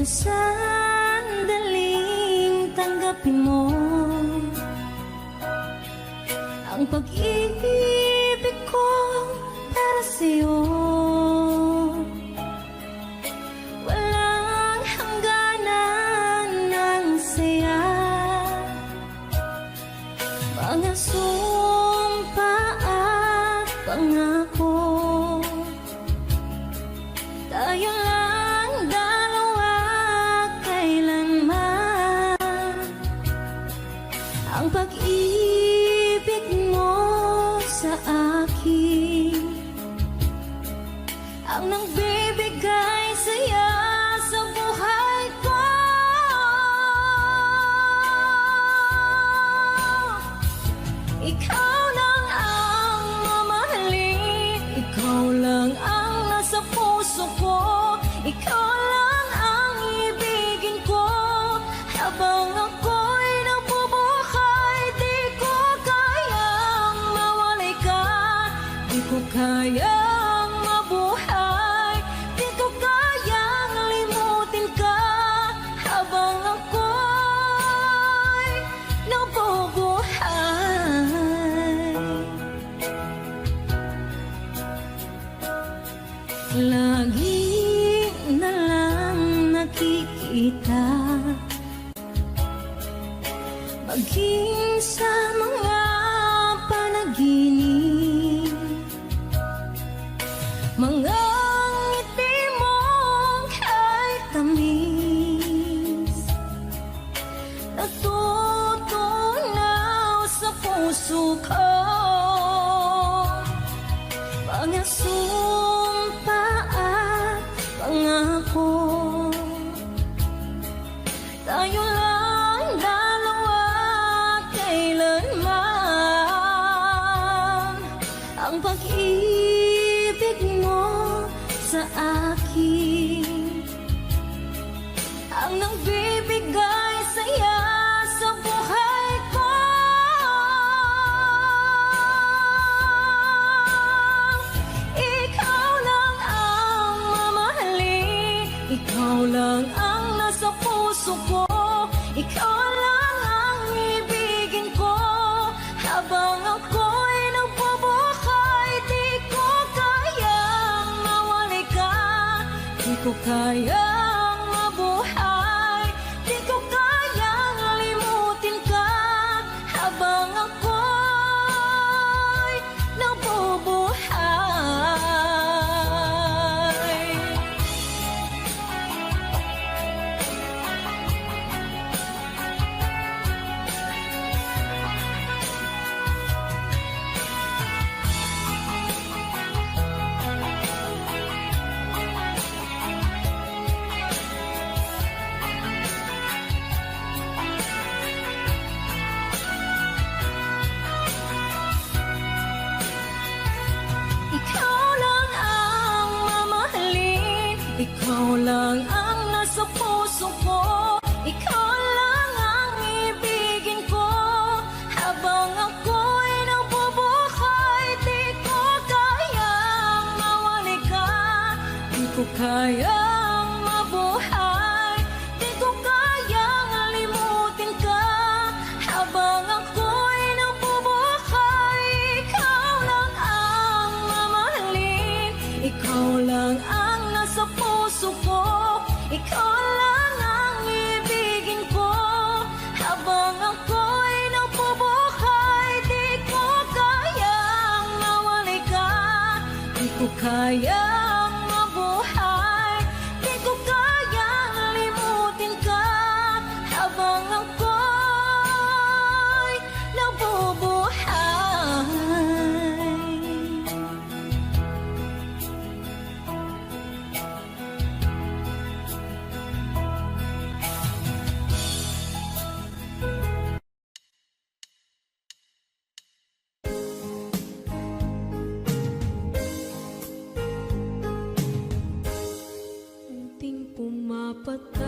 sandaling tanggapin mo ang pag-ibig ko para sa'yo. Walang hangganan ng saya, mga sumpa at pangako. Tayo lang dalawa kailanman, ang pag-ibig mo sa akin ang nagbibigay saya sa buhay ko. Ikaw lang ang mamahalin, ikaw lang ang nasa puso ko, ikaw lang ang ibigin ko. Habang ako'y nabubuhay, di ko kayang mawalay ka, di ko kayang mabuhay, di ko kayang limutin ka. Habang ako'y nabubuhay, lagi na lang nakikita, maging sa mga panaginip, mga ngiti mong kay tamis, natutunaw sa puso ko, mga sumpa at pangako. Tayo lang dalawa kailanman, ang pag-ibig mo sa akin ang nagbibigay saya sa buhay ko. Ikaw lang ang mamahalin, ikaw lang ang nasa puso ko, ikaw lang ang ibigin ko. Habang ako'y nabubuhay, di ko kayang mawalay ka, di ko kayang mabuhay, di ko kayang limutin ka. Habang ako'y nabubuhay, ikaw lang ang mamahalin, ikaw lang ang nasa puso ko, ikaw lang ang ibigin ko. Habang ako'y nabubuhay, di ko kayang mawalay ka, di ko kayang mabuhay, di ko kayang limutin ka. Habang ako'y nabubuhay, ikaw lang ang mamahalin, ikaw lang ang nasa puso ko, ikaw lang ang ibigin ko. Habang ako'y nabubuhay, di ko kayang mawalay ka, di ko kayang mabuhay, di ko kayang limutin ka. Habang ako'y nabubuhay, unting pumapatak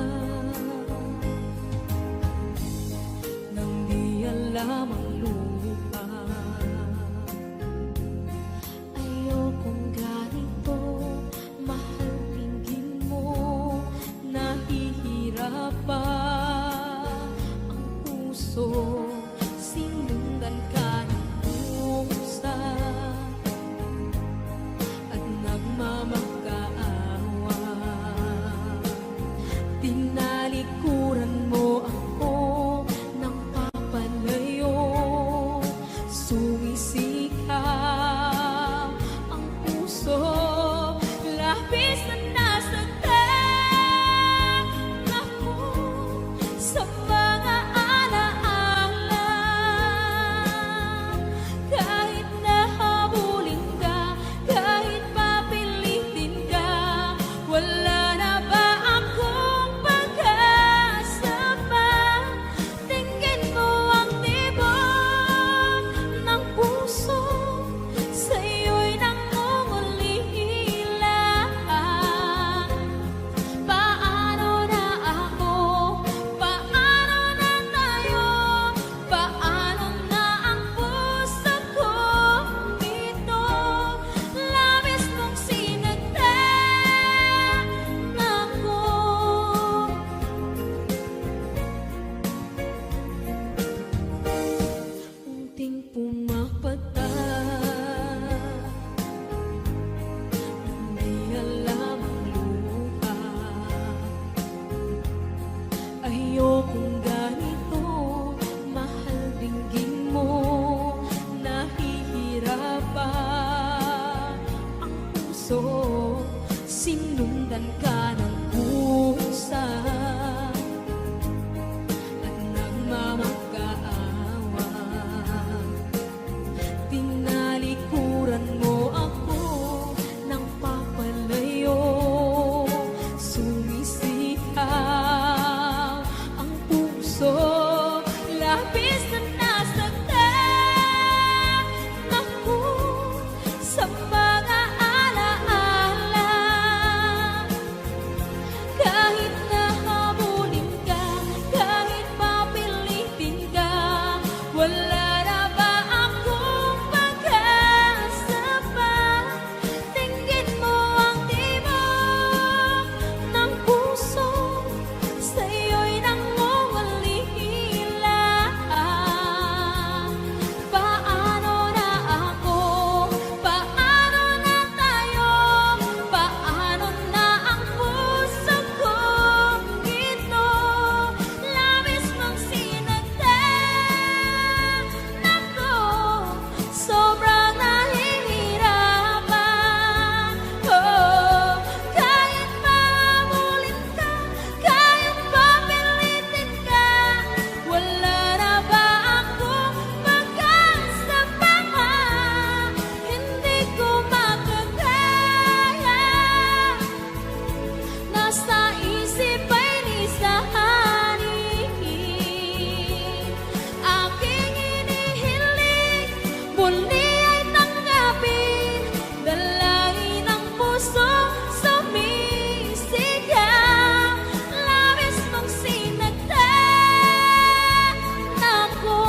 nang di alam ang lupa. Ayokong ganito, mahal, tingin mo, nahihiya sa isip ay nisahanin. Aking inihiling, muli ay tanggapin, dalangin ng puso sumisigaw. Labis mong sinagdan ako.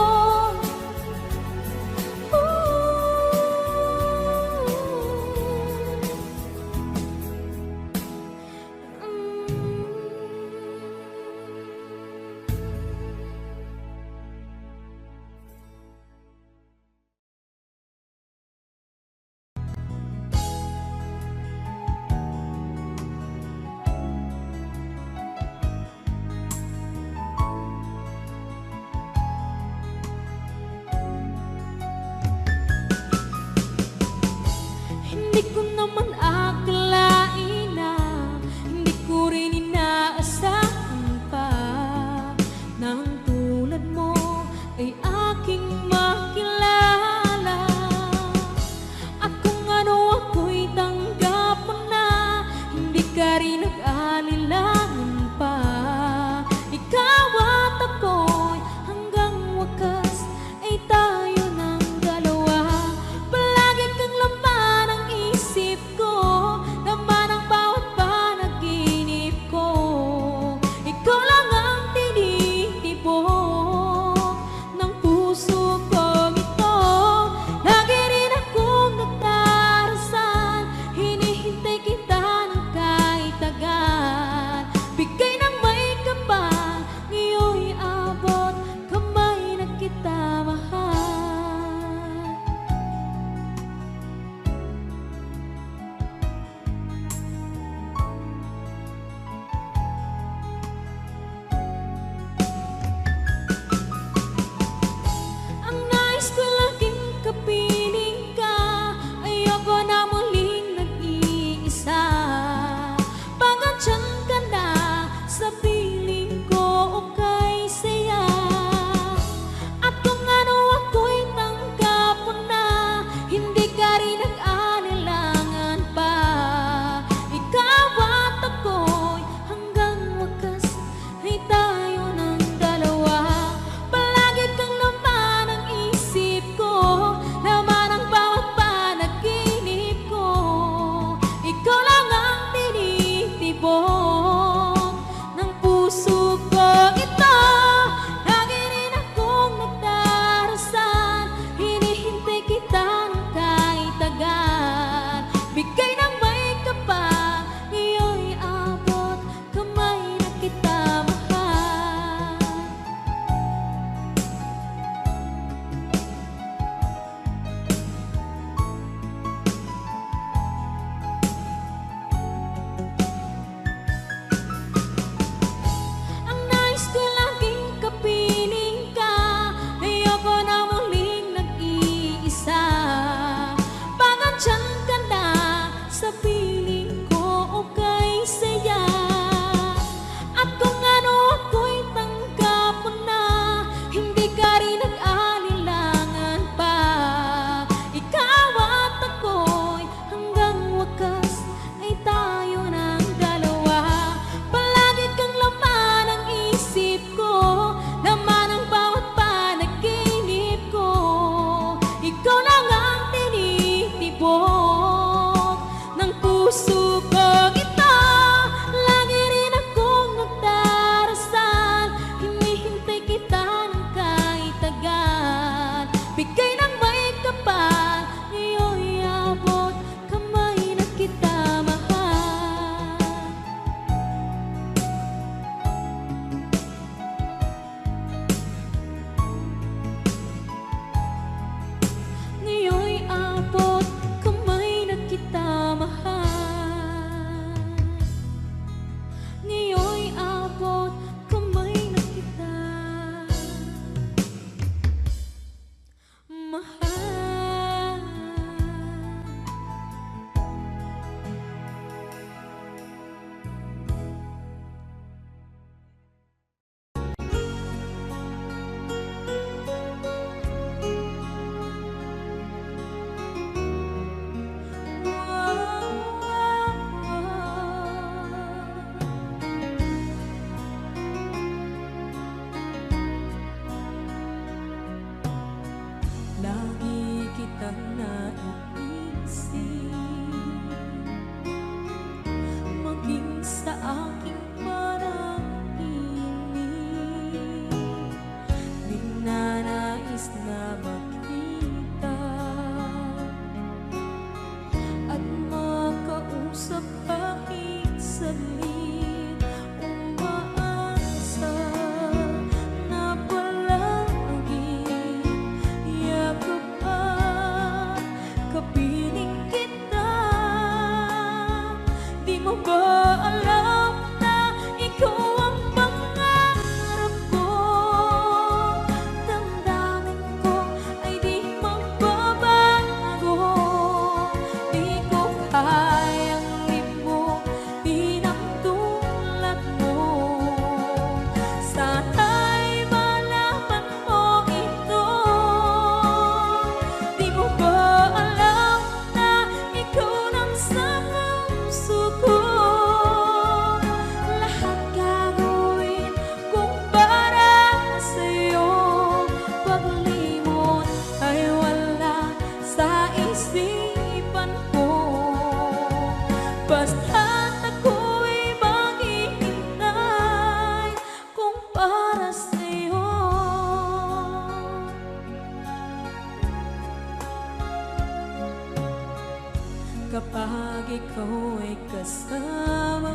kasama.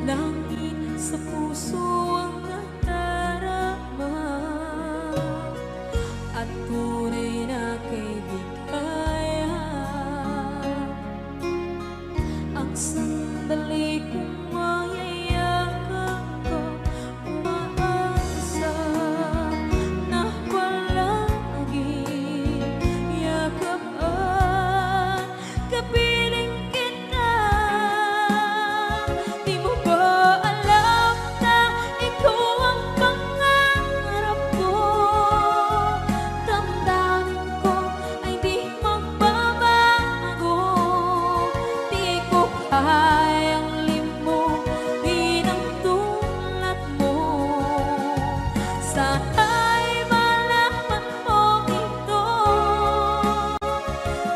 Langit sa puso ang nadarama, at tunay na kaibigan. Ang sandali kong mayayakap ko, umaasa na palaging yakapan, kapiling kita. Di mo ba alam na ikaw ang pangarap ko? Damdamin ko ay di magbabago. Di ko kayang limutin ang tulad mo. Sana'y malaman mo ito.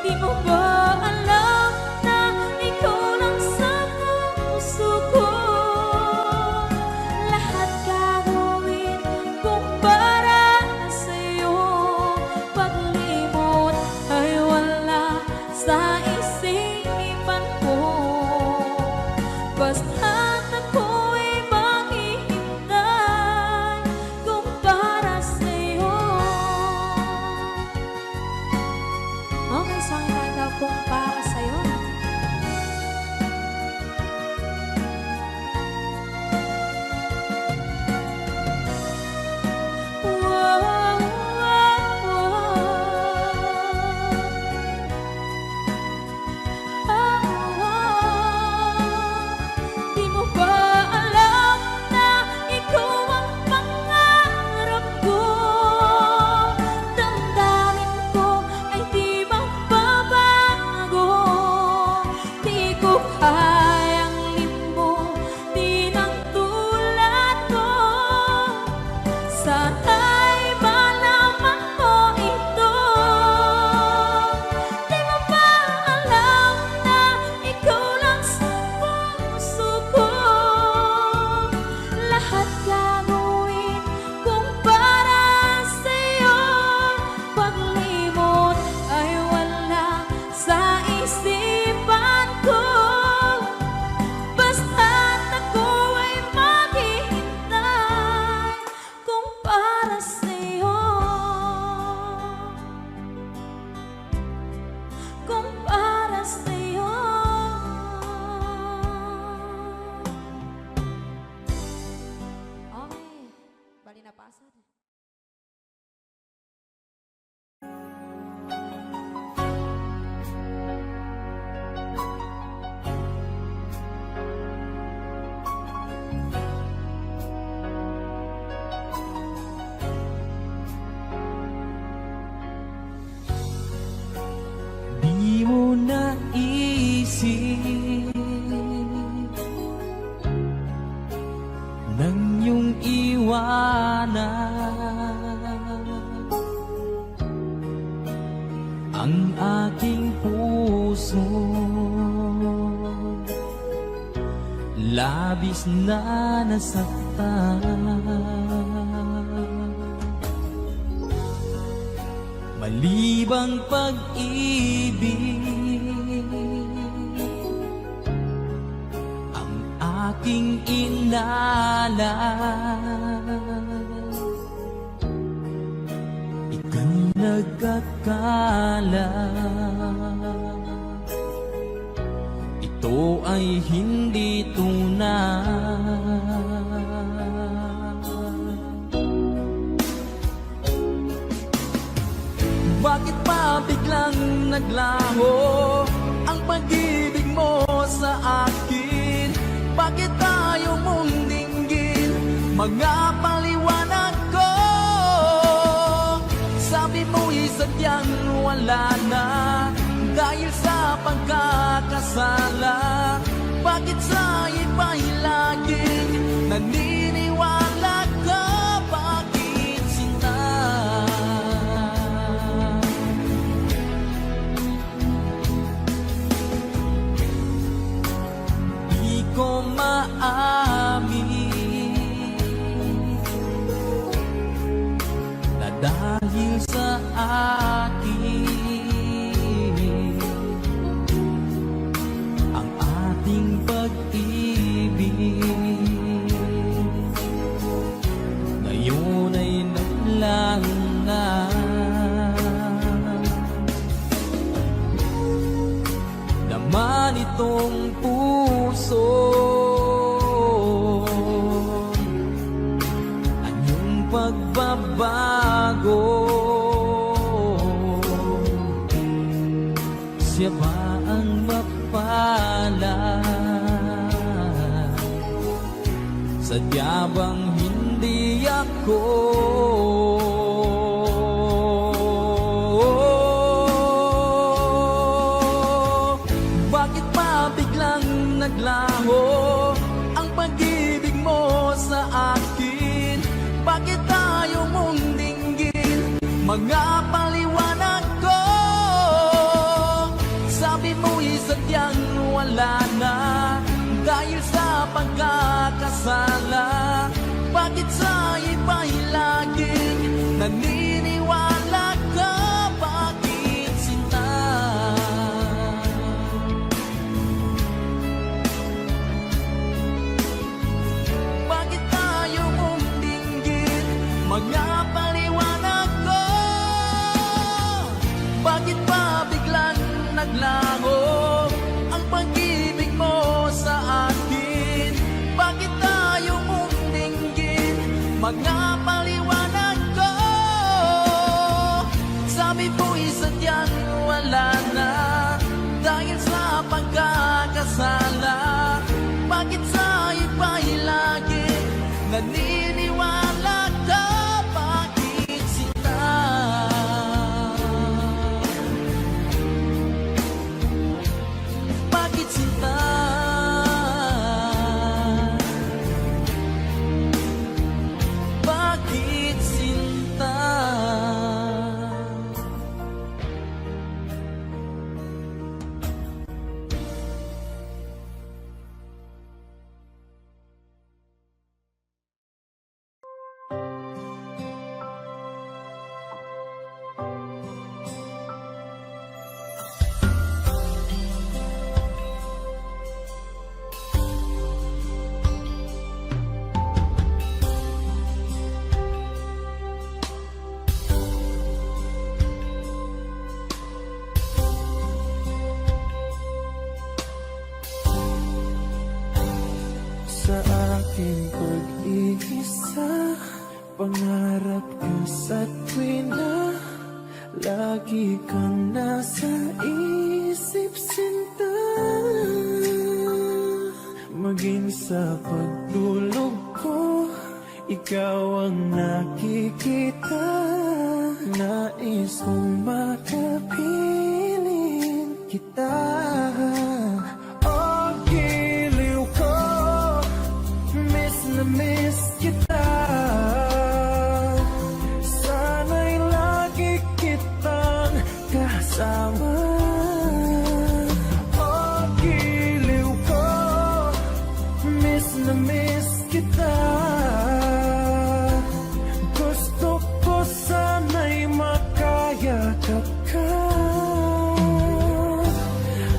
Di mo ba alam na ikaw lang sa puso ko? Lahat gagawin kung para sa'yo. Paglimot ay wala sa isipan ko. Basta't ako'y maghihintay kung para sa'yo. Okay, song title kung para sa'yo. Wow, wow, Di mo ba alam na ikaw ang pangarap ko? Damdamin ko ay di magbabago. Di ko kayang limutin ang tulad mo. Sana'y malaman mo ito. Di mo ba alam na ikaw lang sa puso ko? Lahat gagawin kung para sa'yo. Paglimot ay wala sa isipan ko. Basta't ako ay maghihintay kung para sa'yo. Kung para sa'yo. Okay, bali na pasad. Di mo naisip nang iyong iwanan ang aking puso. Labis na nasaktan, malibang pag-ibig ang aking inalan. Ika'y nagkakala, ito ay hindi tunay. Bakit pa biglang naglaho ang pag-ibig mo sa akin? Bakit tayo mong dinggin mga paliwanag ko? Sabi mo'y sadyang wala na dahil sa pagkakasala. Bakit sa iba'y laging naniniwala ka? Bakit sinta? Di ko maamin na dahil sa akin Sadya bang hindi ako Bakit pa biglang naglaho ang pag-ibig mo sa akin? Bakit tayo mong dinggin mga paliwanag ko? Sabi mo'y sadyang wala na dahil sa pagkakasala. Bakit sa iba'y laging naniniwala ka? Bakit sinta? Bakit tayo mong dinggin mga paliwanag ko? Bakit pa biglang naglaho ang pag-ibig mo sa akin? Bakit tayo mong dinggin mga paliwanag ko? Sabi mo'y sadyang wala na dahil sa pagkakasala. Bakit sa iba'y lagi naniniwala ka? Bakit sinta? Bakit sinta? Bakit sinta? Sa aking pag-iisa, pangarap ka sa tuwina, lagi kang nasa isip, sinta. Maging sa pagtulog ko, ikaw ang nakikita. Nais kong makapiling kita. Oh, giliw ko, miss na miss kita. Sana'y lagi kitang kasama. Oh, giliw ko, miss na miss kita. Gusto ko sana'y makayakap ka.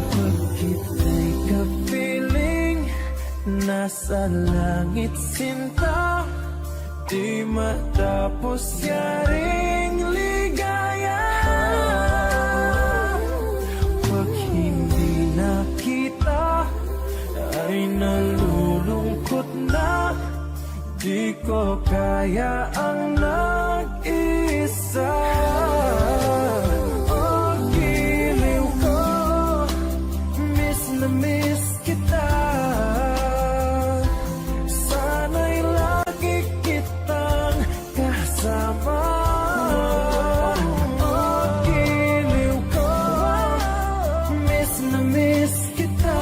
Pag kita'y kapiling, nasa langit, sinta. Di matapos yaring ligaya. Pag hindi nakita, ay nalulungkot na. Di ko kaya ang nag-isa. Oh, giliw ko, miss na miss kita. Sana'y lagi kitang kasama. Oh, giliw ko, miss na miss kita.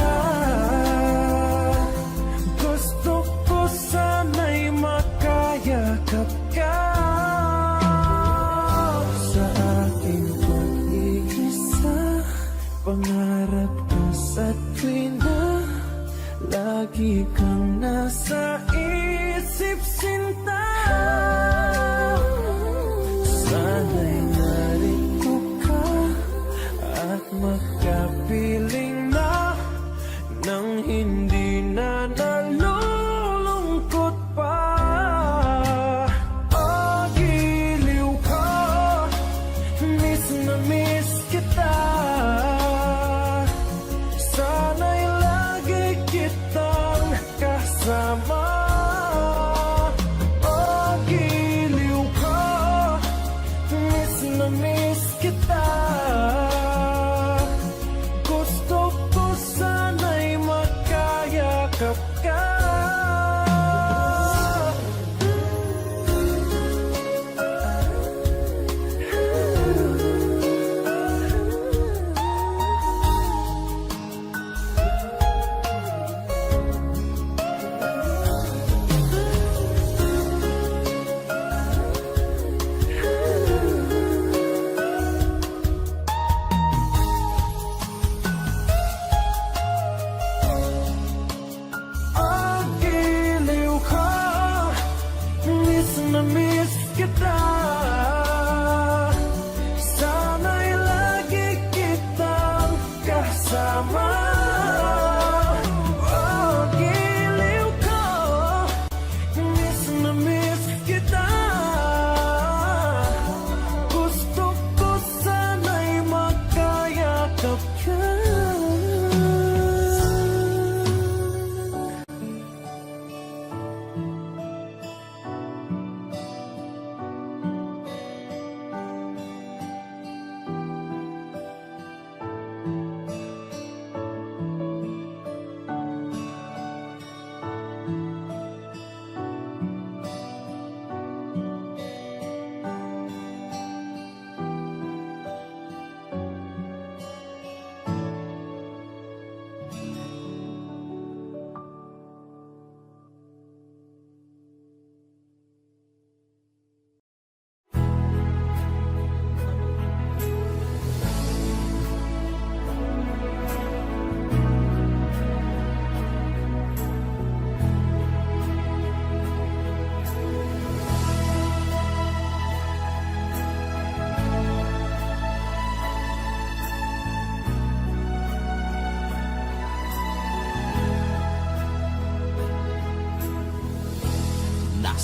Gusto ko sana'y makayakap ka. Sa aking pag-iisa, pangarap ka sa tuwina, lagi kang nasa isip, sinta. Sana'y narito ka at makapiling na nang hindi na nalulungkot pa. Oh, giliw ko, miss na miss kita. Sana'y lagi kitang kasama. Oh, giliw ko, miss na miss kita. Gusto ko sana'y makayakap ka.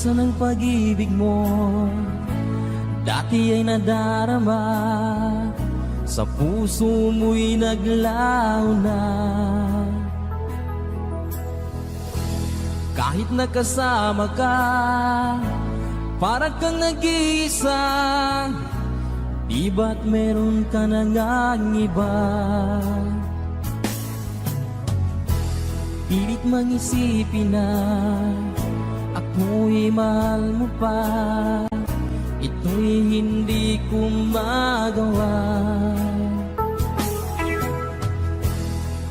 Asan ang pag-ibig mo? Dati ay nadarama, sa puso mo'y naglaho na. Kahit nakasama ka, parang kang nag-iisa. Di ba't meron ka na ngang iba? Pilit mang isipin na ako'y mahal mo pa. Ito'y hindi ko magawa.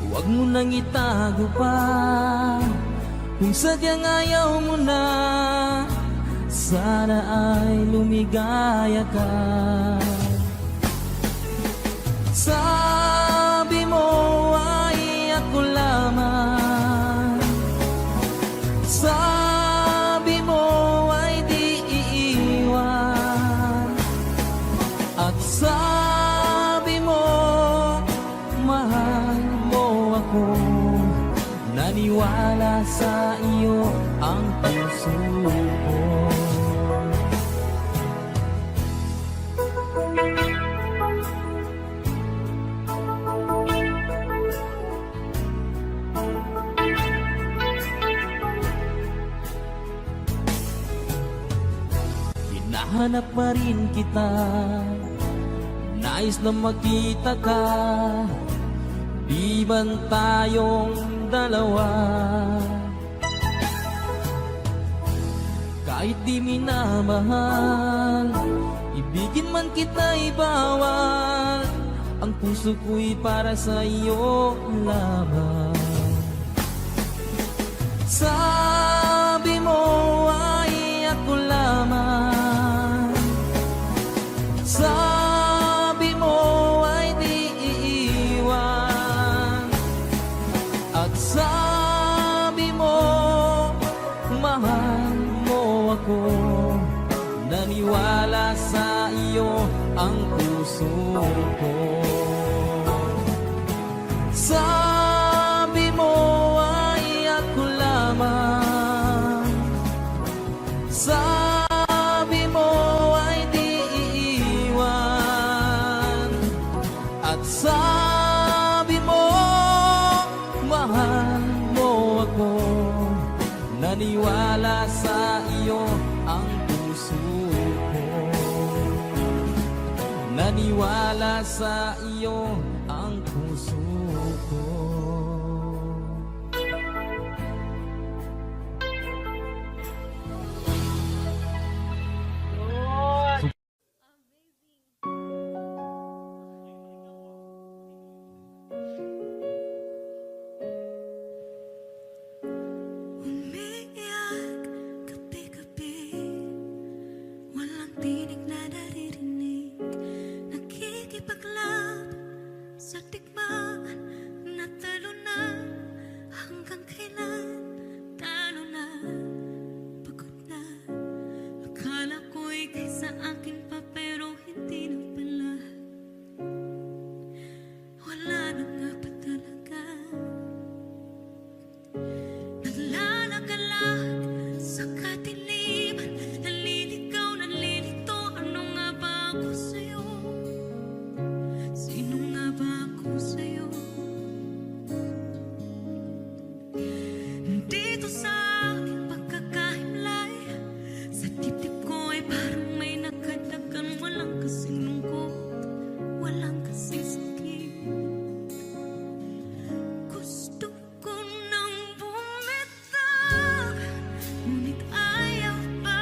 Huwag mo nang itago pa kung sadyang ayaw mo na. Sana ay lumigaya ka. Sabi mo ay ako lamang. Sabi mo ay di iiwan. At sabi mo mahal mo ako. Naniwala sa iyo ang puso ko. Hinahanap pa rin kita, nais na makita ka. Di ban tayong dalawa? Kahit di minamahal, ibigin man kita'y bawal. Ang puso ko'y para sa iyo lamang. Sabi mo ay ako lamang. Sabi mo ay di iiwan. At sabi mo mahal mo ako. Naniwala sa iyo ang puso ko. Sabi mo ay ako lamang. Sabi mo ay di iiwan. At sabi mo mahal mo ako. Naniwala sa iyo ang puso ko. Naniwala sa iyo ang puso ko. Umiiyak gabi-gabi, walang tinig na naririnig. Nakikipaglab sa digmaan, natalo na. Hanggang kailan talo na, pagod na. Akala ko'y kaysa akin pa, pero hindi na pala. Wala na nga pa talaga. Naglalagalag sa katiliman, naliligaw, nalilito. Ano nga ba ako sa'yo? Sino nga ba ako sa'yo? Dito sa aking pagkakahimlay, sa dibdib ko ay parang may nakadagan. Walang kasing lungkot, walang kasing sakit. Gusto ko nang bumitaw, ngunit ayaw pa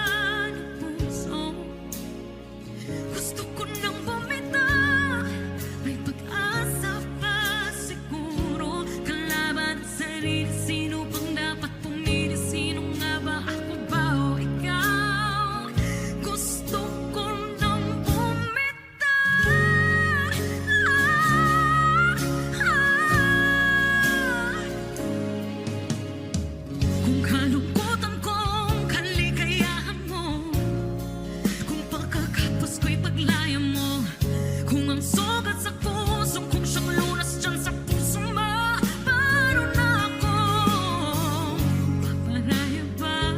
ng puso. Gusto ko nang bumitaw, may pag-asa pa siguro. Kalaban ang sarili, sino bang dapat pumili? Sino nga ba, ako ba o ikaw? Gusto ko nang bumitaw. Kung kalungkutan kong kaligayahan mo, kung pagkakapos ko'y paglaya mo, kung ang sugat sa puso kung siyang lunas dyan sa puso mo, paano na ako? Paparaya ba?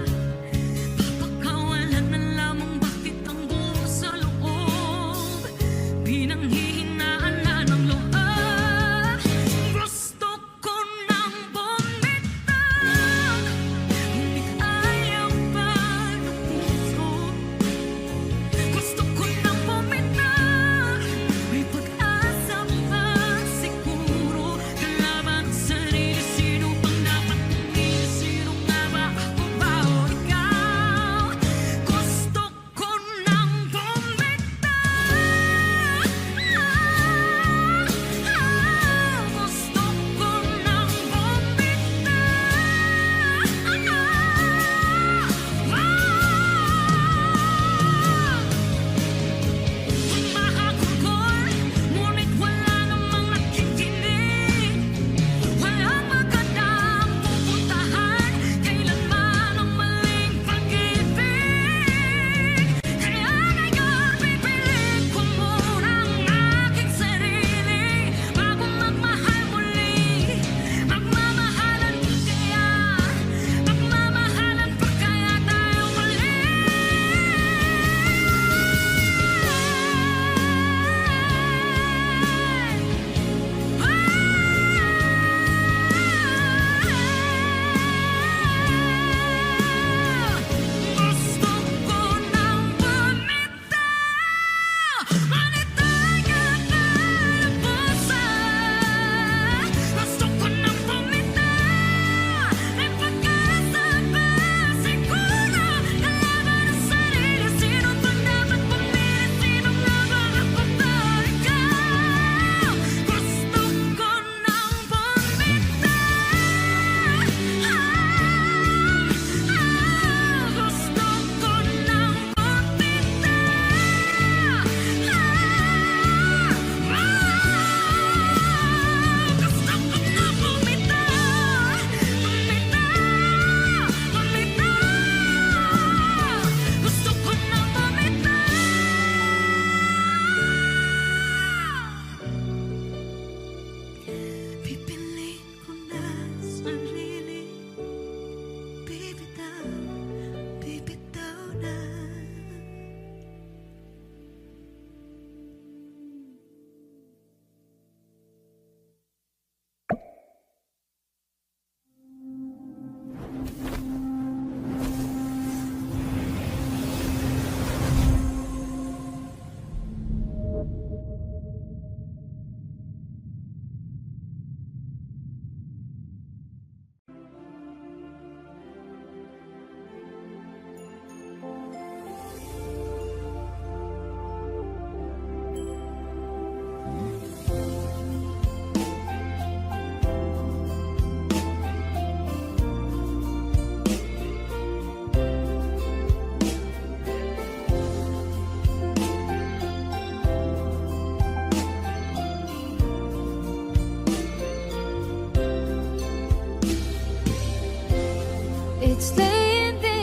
It's late in the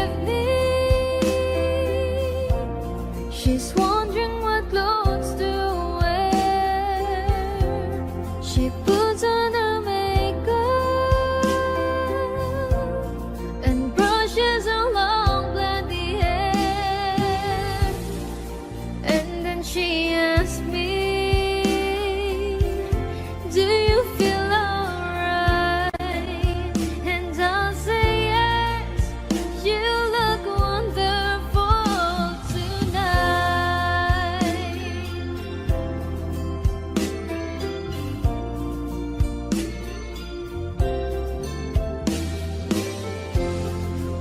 evening. She's wondering what clothes to wear. She puts on her makeup and brushes her long blondy hair. And then she asks me, do you feel alright? And I'll say yes, you look wonderful tonight.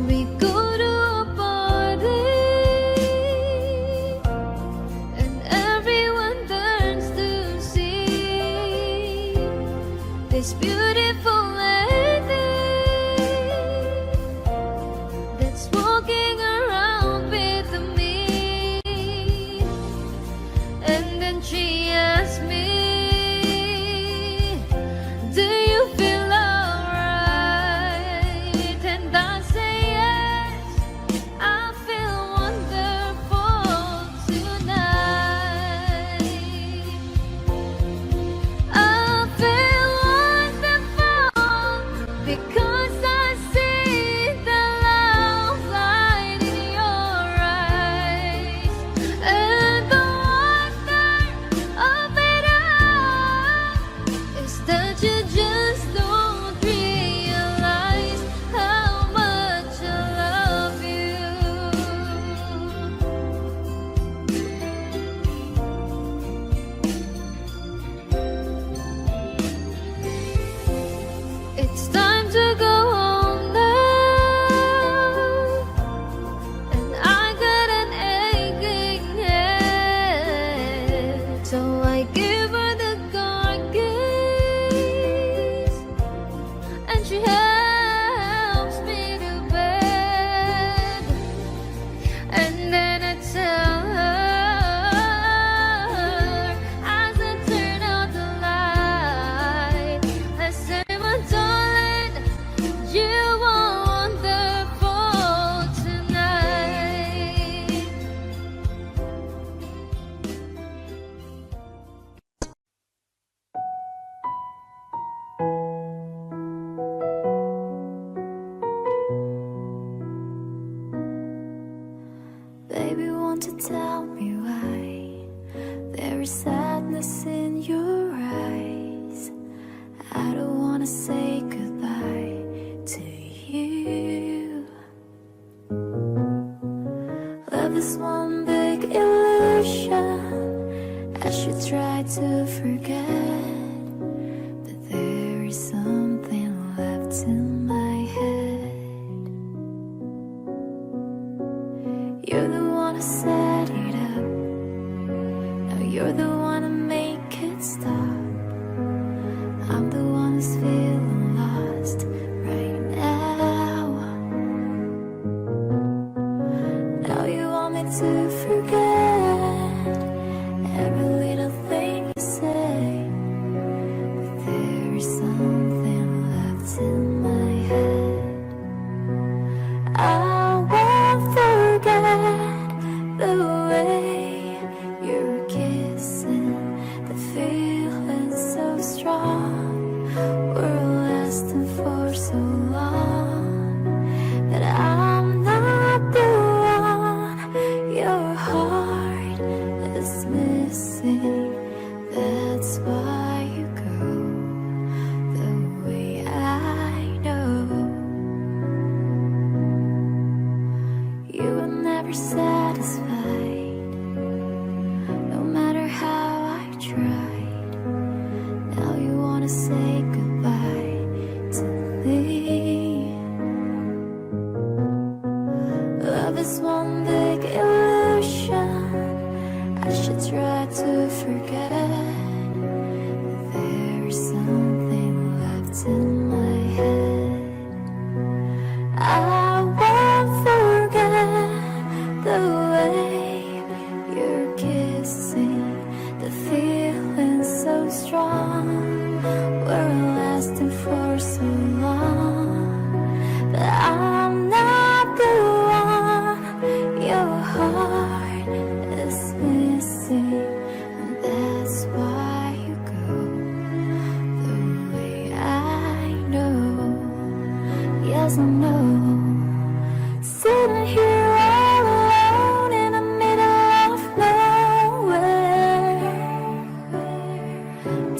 We go to a party and everyone turns to see this beautiful lady that's walking around with me. And then she asks me, do you feel alright? And I say yes, I feel wonderful tonight. I feel wonderful because I see the love light in your eyes. And the wonder of it all is that you just don't realize how much I love you. It's time to go home now, and I got an aching head. So I give her the car keys, and she helps me to bed. And then I tell her, as I turn out the light, I say, my darling, you are wonderful tonight. Baby, won't you tell me why there is sadness in your eyes? I don't wanna say goodbye to you. Love is one big illusion. I should try to forget, but there is something left in my head. You're the one who set it up. Now you're the one to make it stop. I'm the one who's feeling lost right now. Now you want me to forget every little thing you say, but there is something left in my head. I won't forget the way you're kissing, the feeling so strong. We're lasting for so long, but I'm not the one your heart is missing. That's why you go the way I know. You were never satisfied, no matter how I tried. Now you wanna say goodbye to me. Love is one big illusion. I should try to forget, but there is something left in my head. I won't forget the way you're kissing, the feeling so strong. We're lasting for so long, but I'm doesn't know. Sitting here all alone in the middle of nowhere.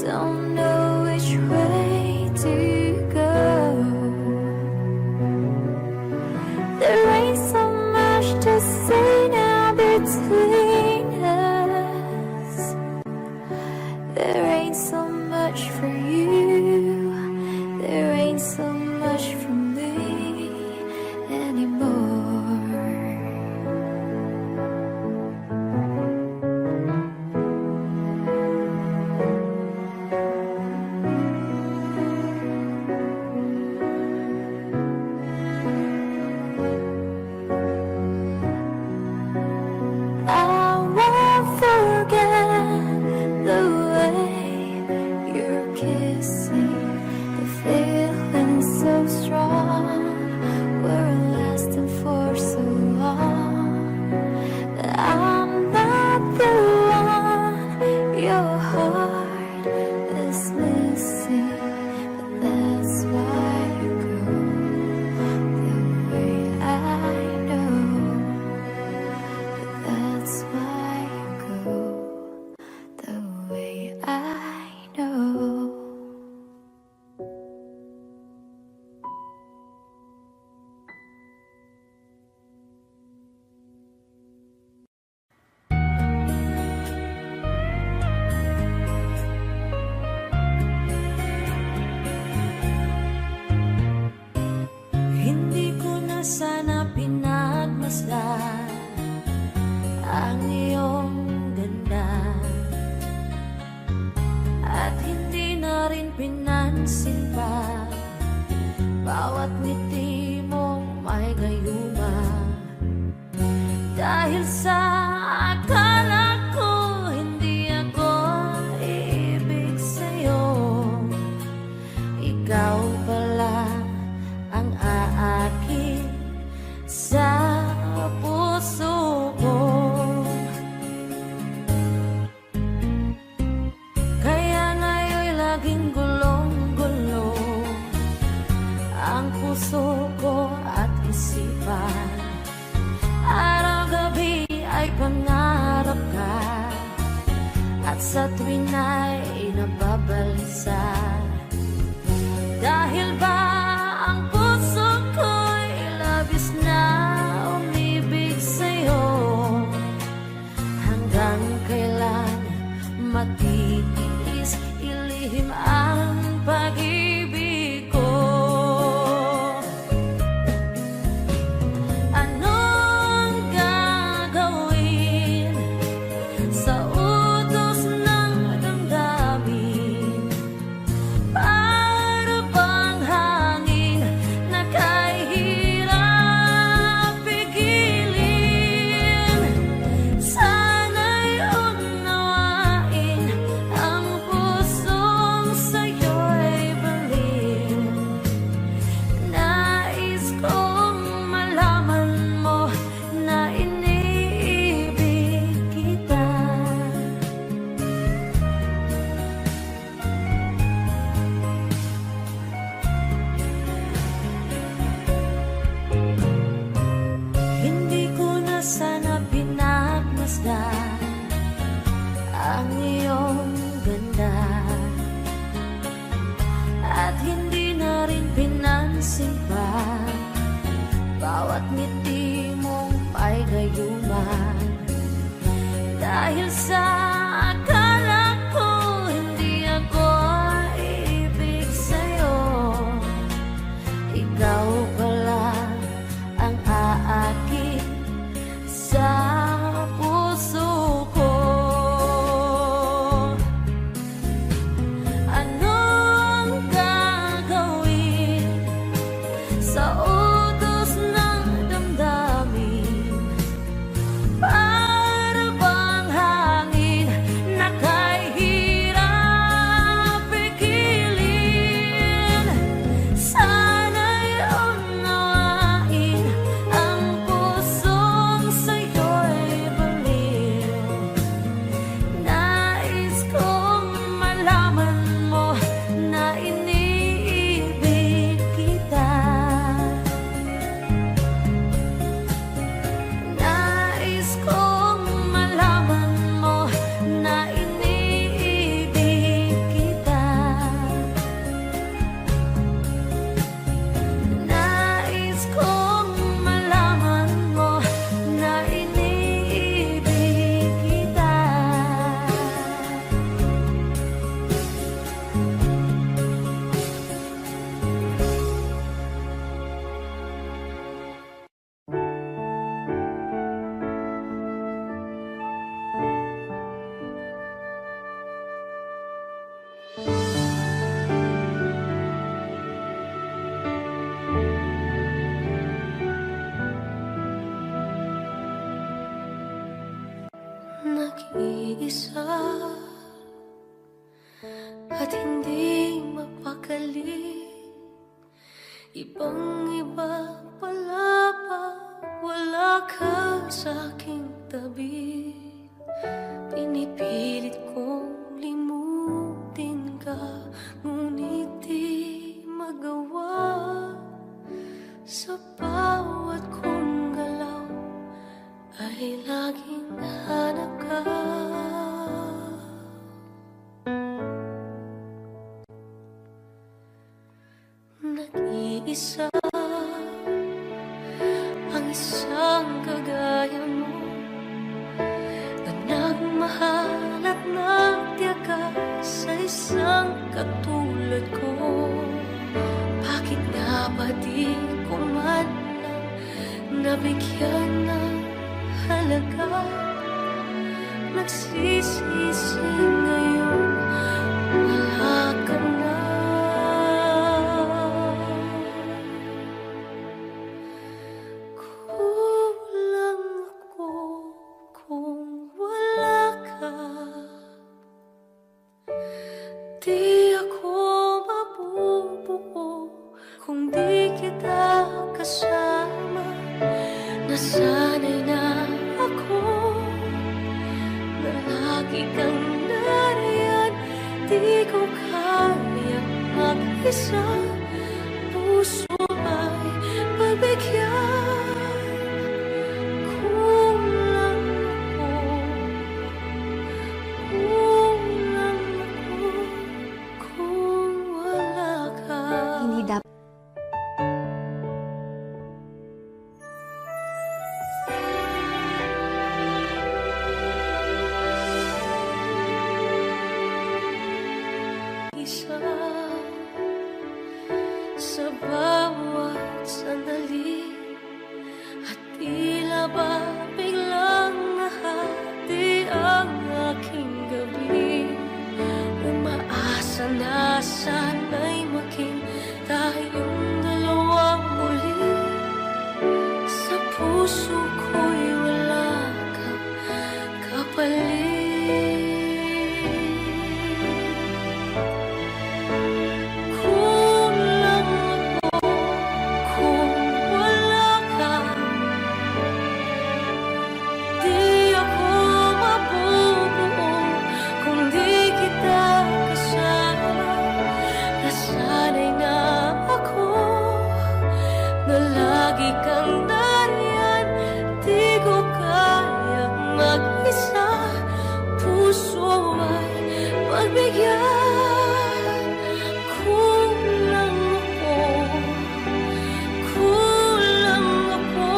Don't know which way to go. There ain't so much to say now between us. There ain't so much for you. There ain't so much for me anymore. I won't forget the way you're kissing, the feeling so strong. We're lasting for so long. But I'm not the one your heart is missing. But that's why you go the way I know. But that's why you go the way I know. Hindi ko na sana pinagmasdan ang iyong ganda, at hindi na rin pinansin pa bawat ngiti mong may gayuma. Dahil sa akala ko hindi ako iibig sa'yo, ikaw pala ang aakin sa puso ko. Kaya ngayon'y laging gulong-gulo ang puso ko at isipan. Araw-gabi ay pangarap ka, at sa tuwin ay nababalisa. Dahil ba ang puso ko'y labis na umibig sa'yo? Hanggang kailan matitiis ilihim ang pag-ibig ko? Anong gagawin sa utos ng damdamin? Para bang hangin na kahirap pigilin? Sana'y unawain ang pusong sa'yo'y balin. Nais kong malaman mo na iniibig kita. Hindi ko na sana pinagmasdan ang iyong ganda, at hindi na rin pinansin pa bawat ngiti mong may gayuma. Dahil sa akala ko hindi ako iibig sa'yo, ikaw pala ang aakin sa puso ko. Anong gagawin sa utos ng damdamin? Para bang hangin mag-isa at hindi mapakali. Ibang-iba pala pag wala ka sa aking tabi. Pinipilit kong limutin ka, ngunit di magawa. Sa bawat kong galaw ay laging hanap ka. Nag-iisa ang isang kagaya mo, na nagmahal at nagtiyaga sa isang katulad ko. Bakit nga ba di ko man lang nabigyan ng halaga? Nagsisisi ngayon, wala ka na. Kulang ako kung wala ka. Di ako mabubuo kung di kita kasama. Nasanay na ako na lagi kang nariyan. Di ko kaya mag-isa, puso ay pagbigyan. Kulang ako, kulang ako kung wala ka. Hindi dapat isa sa bawat sandali, at tila ba biglang nahati ang aking gabi. Umaasa na sana'y maging tayong dalawang muli. Sa puso ko'y wala kang kapalit. Kulang ako kung wala ka. Di ako mabubuo kung di kita kasama. Nasanay na ako na lagi kang nariyan. Di ko kaya mag-isa, puso ay pagbigyan. Kulang ako, kulang ako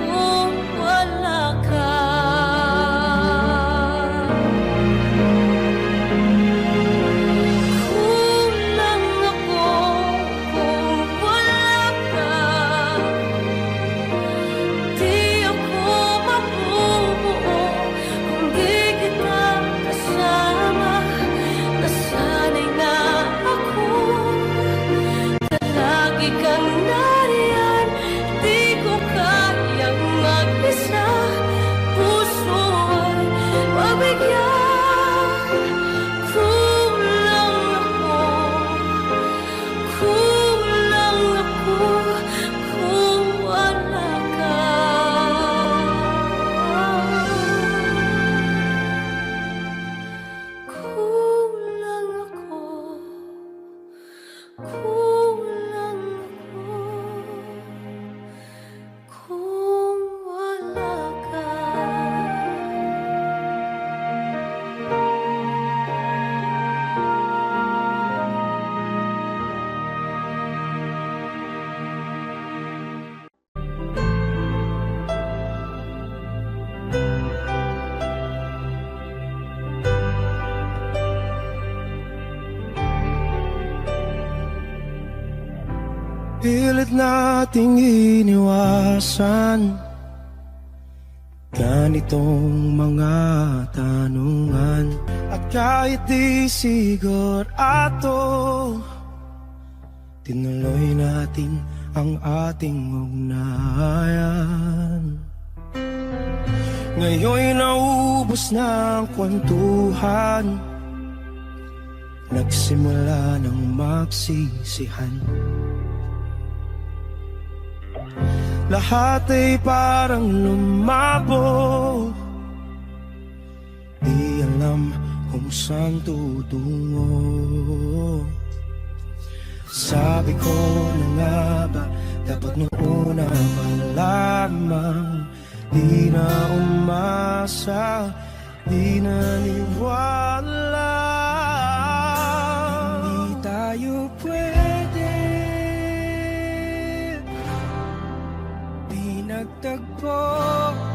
kung wala ka. Kulang ako kung wala ka. Di ako mabubuo kung di kita kasama. Nasanay na ako na lagi kang nariyan. Di ko kayang mag-isa, puso ay pagbigyan. Kulang ako, kulang ako kung wala ka. Kulang ako, kulang ako kung wala ka. Pilit nating iniwasan ganitong mga tanungan. At kahit di sigurado, tinuloy natin ang ating ugnayan. Ngayon'y naubos na ang kwentuhan, nagsimula ng magsisihan. Lahat ay parang lumabo, di alam kung saan tutungo. Sabi ko na nga ba, dapat nung una pa lamang, di na umasa, di naniwala. Hindi tayo pwede, di nagtagpo,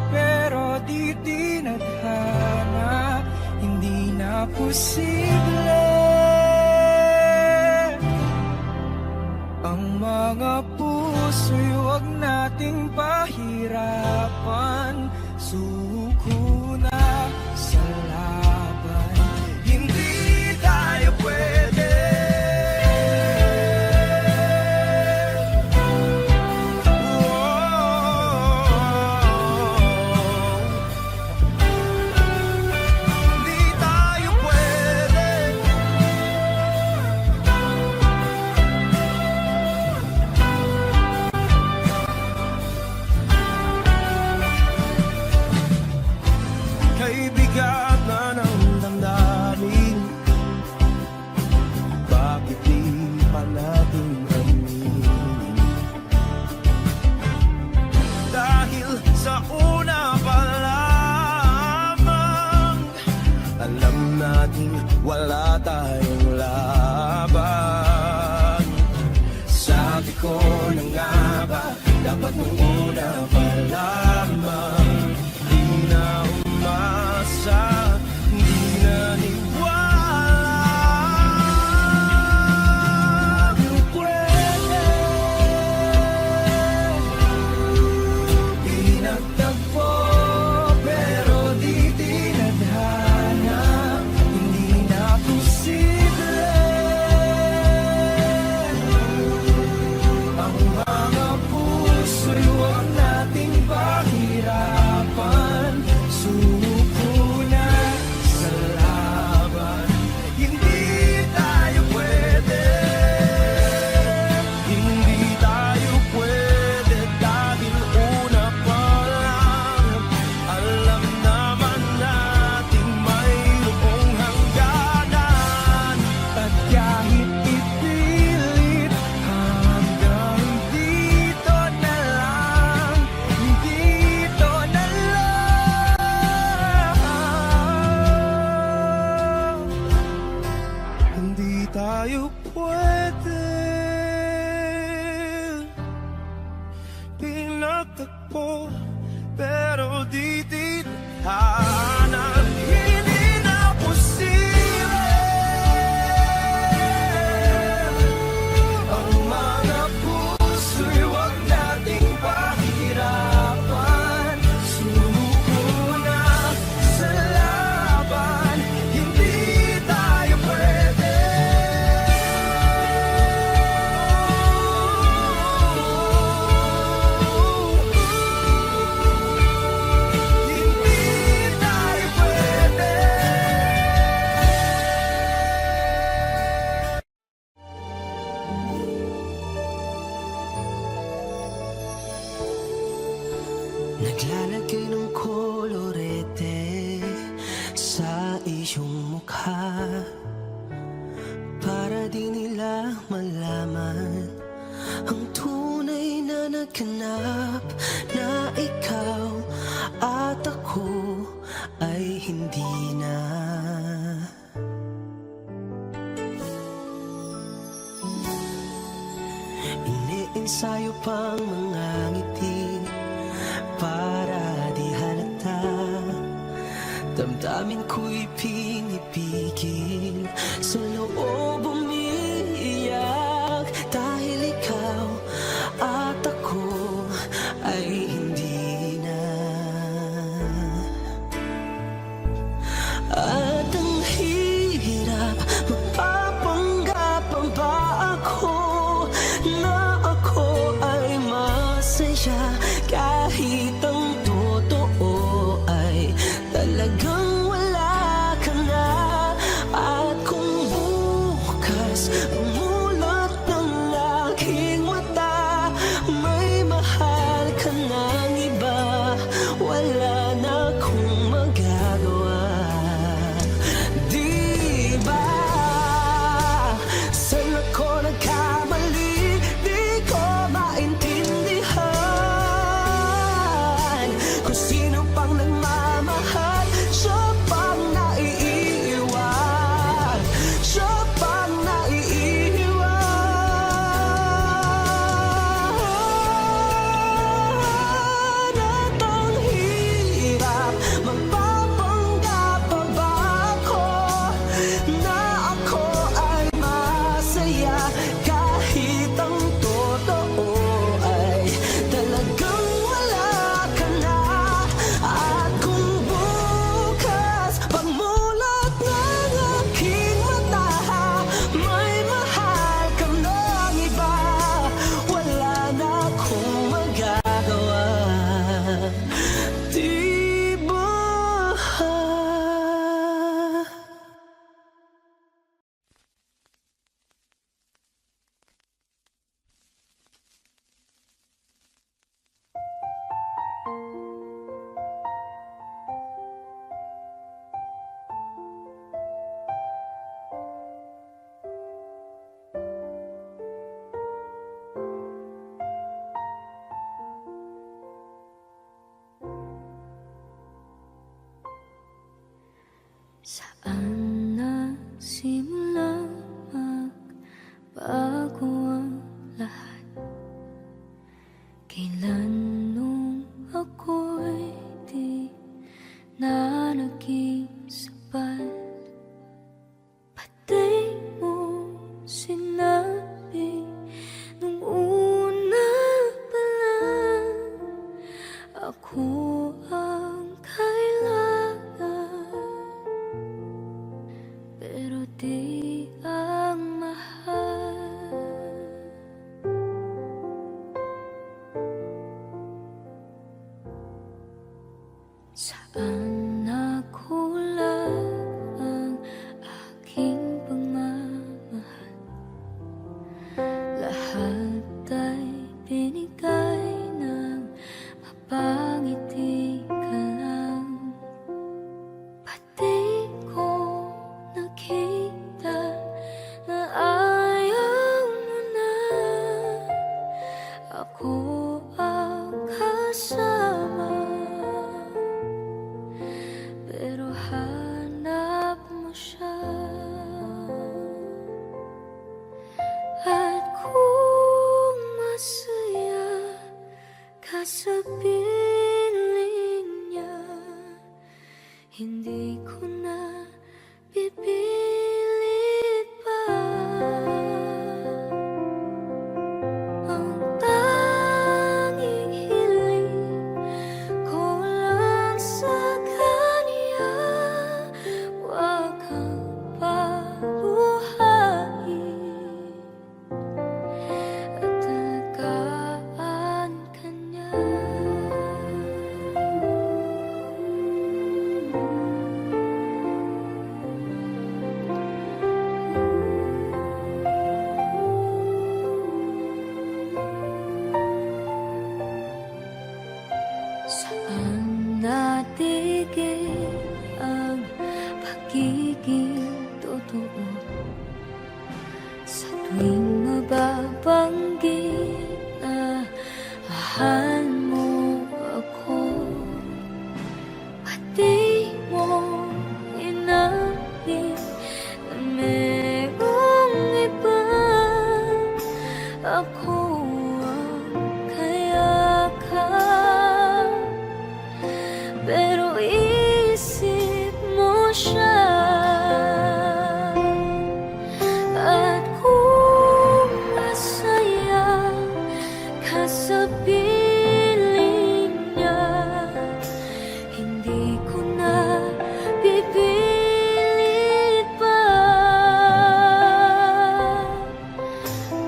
pero di tinadhana. Hindi na posible ang mga puso'y huwag nating pahirapan. Suko na sa laban, hindi tayo pwede. Hindi tayo pwede. Kay bigat na ng damdamin, bakit di pa natin aminin? Dahil sa una pa lamang, alam natin wala tayong laban. Sabi ko na nga ba, dapat nung una pa lamang, di na umasa, di naniwala. Di pwede, di nagtagpo, pero di tinadhana. Hindi na posible ang mga puso'y huwag nating pahirapan. Suko na sa laban, hindi tayo pwede. Hindi tayo pwede dahil una pa lang, alam naman natin mayroong hangganan. At kahit ipilit, hanggang dito na lang, dito na lang. Hindi tayo pwede, pinagtagpo, pero di tinadhana. Hindi na posible ang mga puso'y huwag nating pahirapan. Suko na sa laban, hindi tayo pwede. Hindi tayo pwede. Naglalagay ng kolorete sa iyong mukha, para di nila malaman ang tunay na naghanap, na ikaw at ako ay hindi na. Iniensayo pang mga ngiti para di halata, damdamin ko'y pinipigil, sa loob umiiyak, dahil ikaw at ako ay hindi na. At ang hirap, magpapanggap pa ba ako na ako ay masaya, kahit ang totoo ay Saan nagsimulang magbago ang lahat? Kailan nung ako'y di na naging sapat? Pati mo sinabi nung una pa lang, ako ang kailangan, pero di ang mahal. Saan nakulang ang aking pagmamahal? Lahat ay binigay ng mapangiti ka lang. Pati ko nakita na ayaw mo na. Ako ang kasama, pero hanap mo siya. At kung masaya ka sa piling niya, hindi ko na pipilit pa. Ang tanging hiling ko lang sa kanya, huwag kang paluhain at alagaan ka niya. Saan natigil ang pagiging totoo? Sa tuwing mababanggit na mahal mo ako, pati mo inamin na merong iba. Ako ang kayakap, pero isip mo siya. At kung masaya ka sa piling niya, hindi ko na pipilit pa.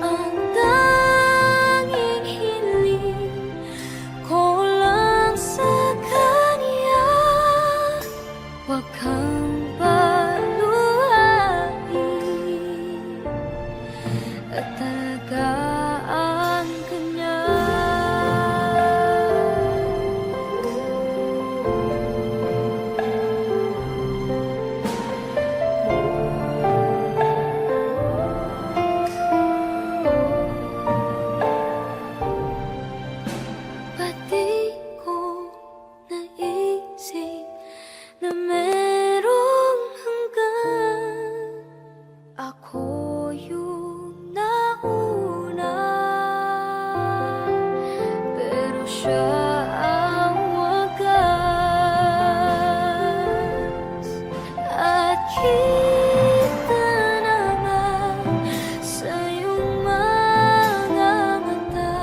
Ang tanging hiling ko lang sa kanya, huwag kang paluhain at alagaan ka niya. Pati ko naisip na merong hanggan. Ako yung nauna, pero siya ang wagas. At kita naman sa iyong mga mata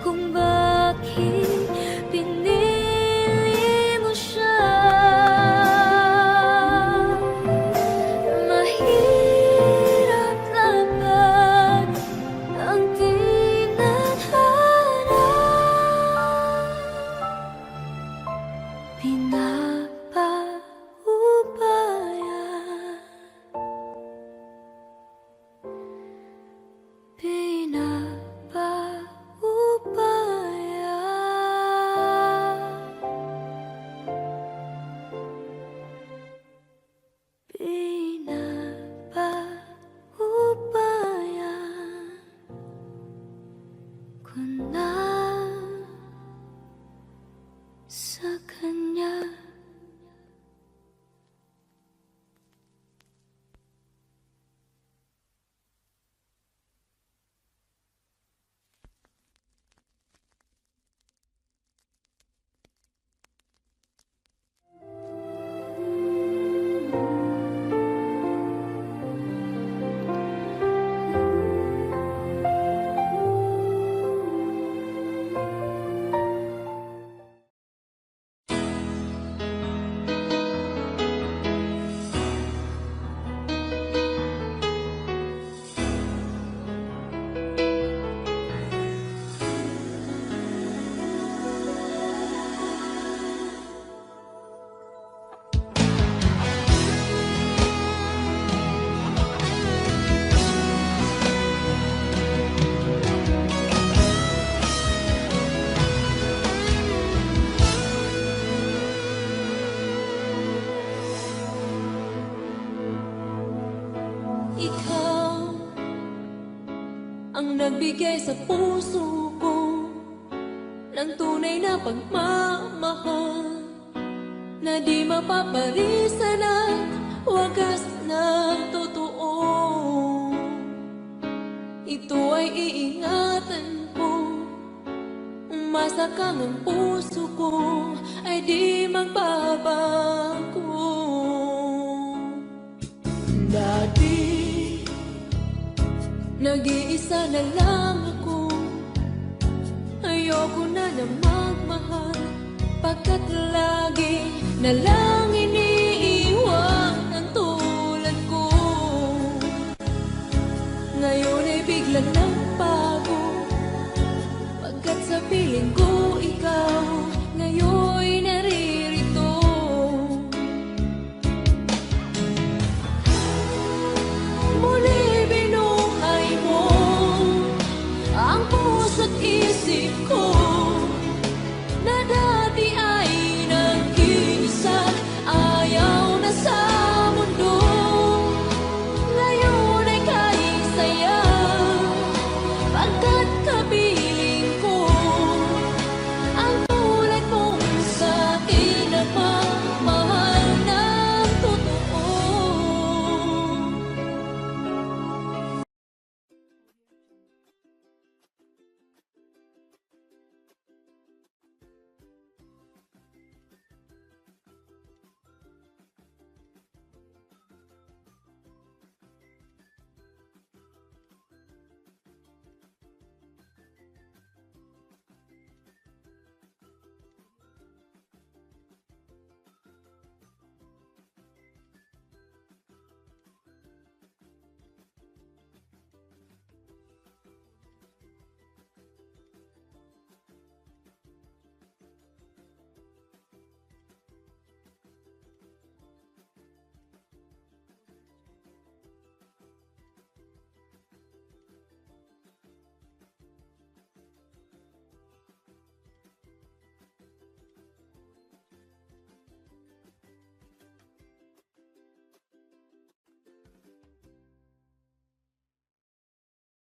kung bakit pinili mo siya. Mahirap laban ang tinadhana, nagbigay sa puso ko ng tunay na pagmamahal na di mapaparisan at wagas na totoo. Ito ay iingatan ko, umasa kang ang puso ko ay di magbabago. Dati nag-iisa na lang ako, ayoko na na magmahal, pagkat lagi na lang